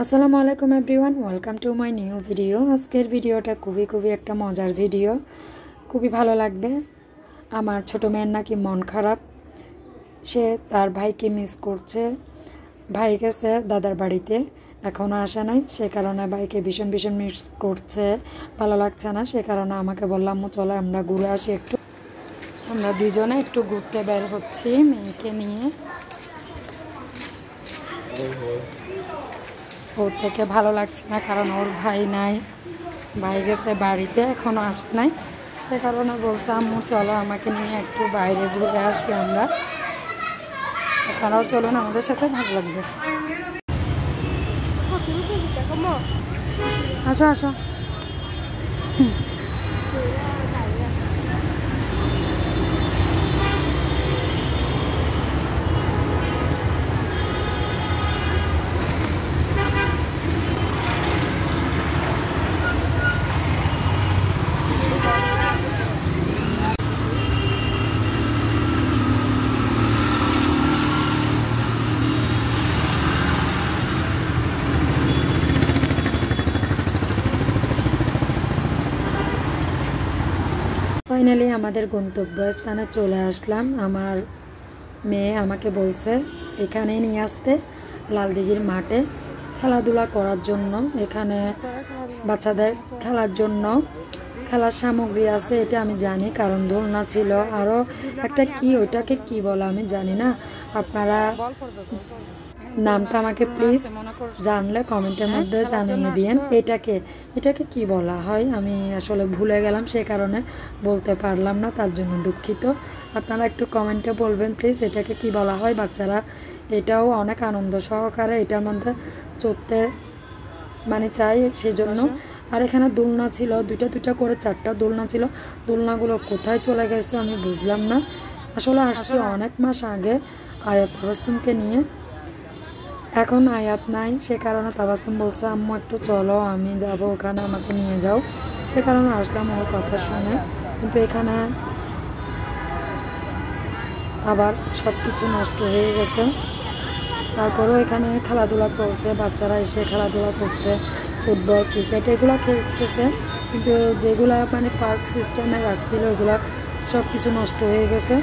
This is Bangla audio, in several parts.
আসসালামু আলাইকুম everyone, welcome to my new video. আজকের ভিডিওটা খুবই একটা মজার ভিডিও, খুবই ভালো লাগবে। আমার ছোট মেয়ের নাকি মন খারাপ, সে তার ভাইকে মিস করছে। ভাই গেছে দাদার বাড়িতে, এখনও আসে নাই, সে কারণে ভাইকে ভীষণ মিস করছে, ভালো লাগছে না। সে কারণে আমাকে বললাম চলো আমরা ঘুরে আসি একটু। আমরা দুজনে একটু ঘুরতে বের হচ্ছি মেয়েকে নিয়ে। ওর থেকে ভালো লাগছে না, কারণ ওর ভাই নাই, ভাই গেছে বাড়িতে, এখনও আসে নাই। সে কারণে বলছে আম্মু চলো আমাকে নিয়ে একটু বাইরে ঘুরে আসি আমরা। এখানেও চলুন, আমাদের সাথে ভালো লাগবে। আসো আসো। ফাইনালি আমাদের গন্তব্যস্থানে চলে আসলাম। আমার মেয়ে আমাকে বলছে এখানে নিয়ে আসতে, লালদিঘির মাঠে খেলাধুলা করার জন্য। এখানে বাচ্চাদের খেলার জন্য খেলার সামগ্রী আছে, এটা আমি জানি, কারণ দোলনা ছিল, আরও একটা কি, ওইটাকে কি বলে আমি জানি না। আপনারা নামটা আমাকে প্লিজ জানলে কমেন্টের মধ্যে জানিয়ে দিন। এটাকে কি বলা হয় আমি আসলে ভুলে গেলাম, সে কারণে বলতে পারলাম না, তার জন্য দুঃখিত। আপনারা একটু কমেন্টে বলবেন প্লিজ এটাকে কি বলা হয়। বাচ্চারা এটাও অনেক আনন্দ সহকারে এটার মধ্যে চড়তে চাই, সেজন্য। আর এখানে দোলনা ছিল, দুটা করে 4টা দোলনা ছিল। দোলনাগুলো কোথায় চলে গেছে আমি বুঝলাম না। আসলে আসছি অনেক মাস আগে আয়াত তাবাসসুমকে নিয়ে, এখন আয়াত নাই, সে কারণে তাবাসসুম বলছে আম্মু একটু চলো, আমি যাব ওখানে, আমাকে নিয়ে যাও। সে কারণে আসলাম ওর কথা শুনে। কিন্তু এখানে আবার সব কিছু নষ্ট হয়ে গেছে। তারপরেও এখানে খেলাধুলা চলছে, বাচ্চারা এসে খেলাধুলা করছে, ফুটবল ক্রিকেট এগুলো খেলতেছে। কিন্তু যেগুলা পার্ক সিস্টেমে রাখছিল ওগুলা সব কিছু নষ্ট হয়ে গেছে।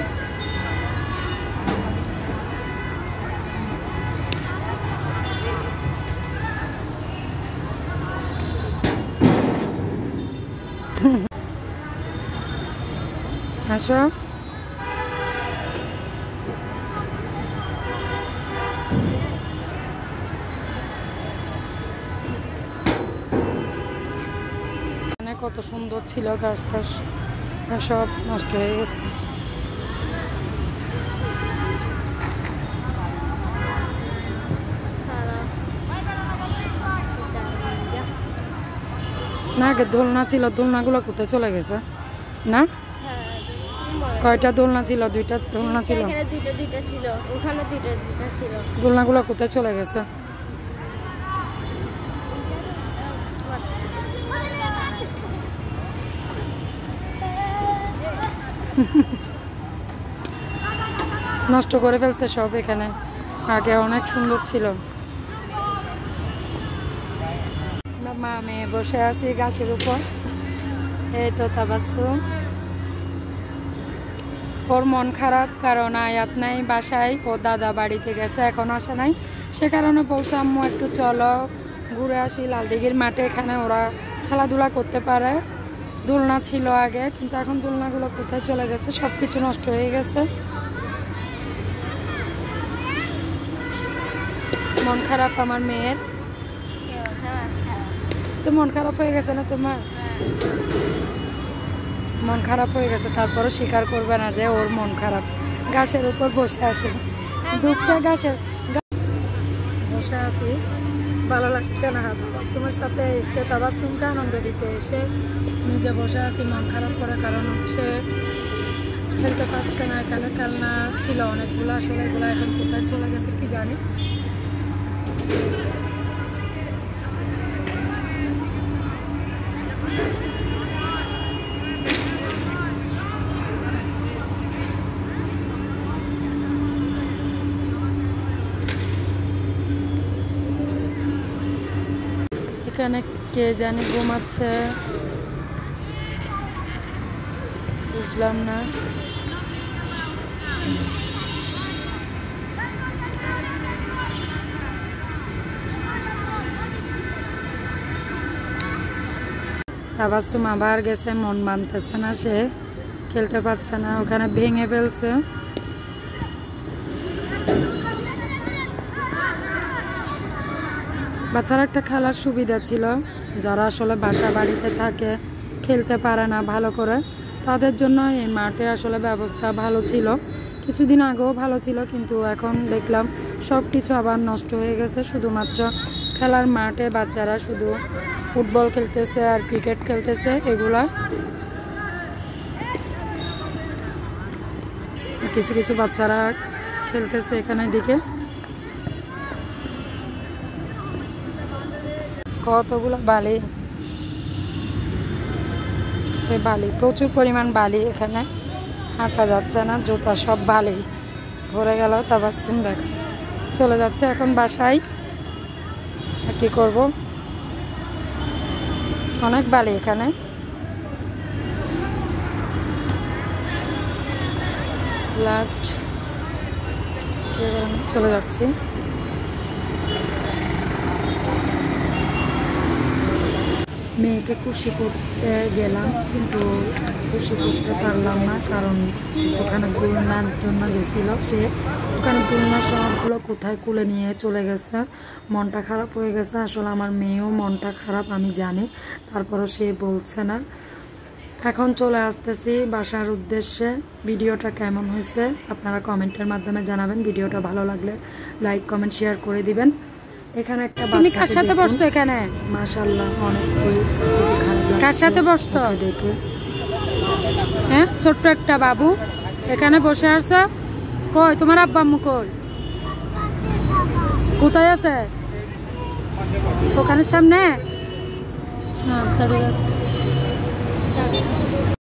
আসো। কত সুন্দর ছিল গাছটা, সব নষ্ট হয়ে গেছে। না, আগে দোলনা ছিল, দোলনাগুলো কোথায় চলে গেছে? না, কয়টা দোলনা ছিল? 2টা দোলনা ছিল। দোলনাগুলো কোথায় চলে গেছে? নষ্ট করে ফেলছে সব। এখানে আগে অনেক সুন্দর ছিল। মা মেয়ে বসে আছি গাছের উপর। এই তো তাবাসসুম, ওর মন খারাপ, কারণ আয়াত নাই বাসায়, ও দাদা বাড়িতে গেছে, এখন আসে নাই। সে কারণে বলছে আম্মু একটু চলো ঘুরে আসি লালদিঘির মাঠে, এখানে ওরা খেলাধুলা করতে পারে। দোলনা ছিল আগে, কিন্তু এখন দোলনাগুলো কোথায় চলে গেছে, সব কিছু নষ্ট হয়ে গেছে। মন খারাপ আমার মেয়ের। তো মন খারাপ হয়ে গেছে না তোমার? মন খারাপ হয়ে গেছে, তারপরও স্বীকার করবে না যে ওর মন খারাপ। গাছের উপর বসে আছে, দুঃখে গাছের বসে আছি, ভালো লাগছে না। তাবাসসুমের সাথে এসে, তাবাসসুমকে আনন্দ দিতে এসে নিজে বসে আছি মন খারাপ করে, কারণ সে খেলতে পারছে না। এখানে খেলনা ছিল অনেকগুলো, আসলে এগুলো এখন কোথায় চলে গেছে কি জানি। এখানে কে জানি ঘুমাচ্ছে, বুঝলাম না। তাবাসসুম আবার গেছে, মন মানতেছে না, সে খেলতে পারছে না, ওখানে ভেঙে ফেলছে। বাচ্চারা একটা খেলার সুবিধা ছিল, যারা আসলে বাসা বাড়িতে থাকে, খেলতে পারে না ভালো করে, তাদের জন্য এই মাঠে আসলে ব্যবস্থা ভালো ছিল। কিছুদিন আগেও ভালো ছিল, কিন্তু এখন দেখলাম সব কিছু আবার নষ্ট হয়ে গেছে। শুধুমাত্র খেলার মাঠে বাচ্চারা শুধু ফুটবল খেলতেছে আর ক্রিকেট খেলতেছে, এগুলা। কিছু কিছু বাচ্চারা খেলতেছে এখানে দিকে। কতগুলো বালি, বালি, প্রচুর পরিমাণ বালি, এখানে হাঁটা যাচ্ছে না, জুতা সব বালি ভরে গেল। তাবাসসুম দেখো চলে যাচ্ছে এখন বাসায়। কি করব, অনেক বালি এখানে। লাস্ট চলে যাচ্ছি। মেয়েকে খুশি করতে গেলাম, কিন্তু খুশি করতে পারলাম না, কারণ ওখানে গুলনার জন্য গেছিল সে। ওখানে গুলনা সবগুলো কোথায় কুলে নিয়ে চলে গেছে, মনটা খারাপ হয়ে গেছে। আসলে আমার মেয়েও মনটা খারাপ আমি জানি, তারপরও সে বলছে না। এখন চলে আসতেছি বাসার উদ্দেশ্যে। ভিডিওটা কেমন হয়েছে আপনারা কমেন্টের মাধ্যমে জানাবেন। ভিডিওটা ভালো লাগলে লাইক কমেন্ট শেয়ার করে দিবেন। এখানে একটা তুমি কার সাথে বসছো এখানে? মাশাআল্লাহ অনেক কার সাথে বসছো দেখে? হ্যাঁ, ছোট্ট একটা বাবু এখানে বসে আসছো। কই তোমার আব্বা আম্মু কই? কোথায় আছে? ওখানে সামনে। আচ্ছা ঠিক আছে।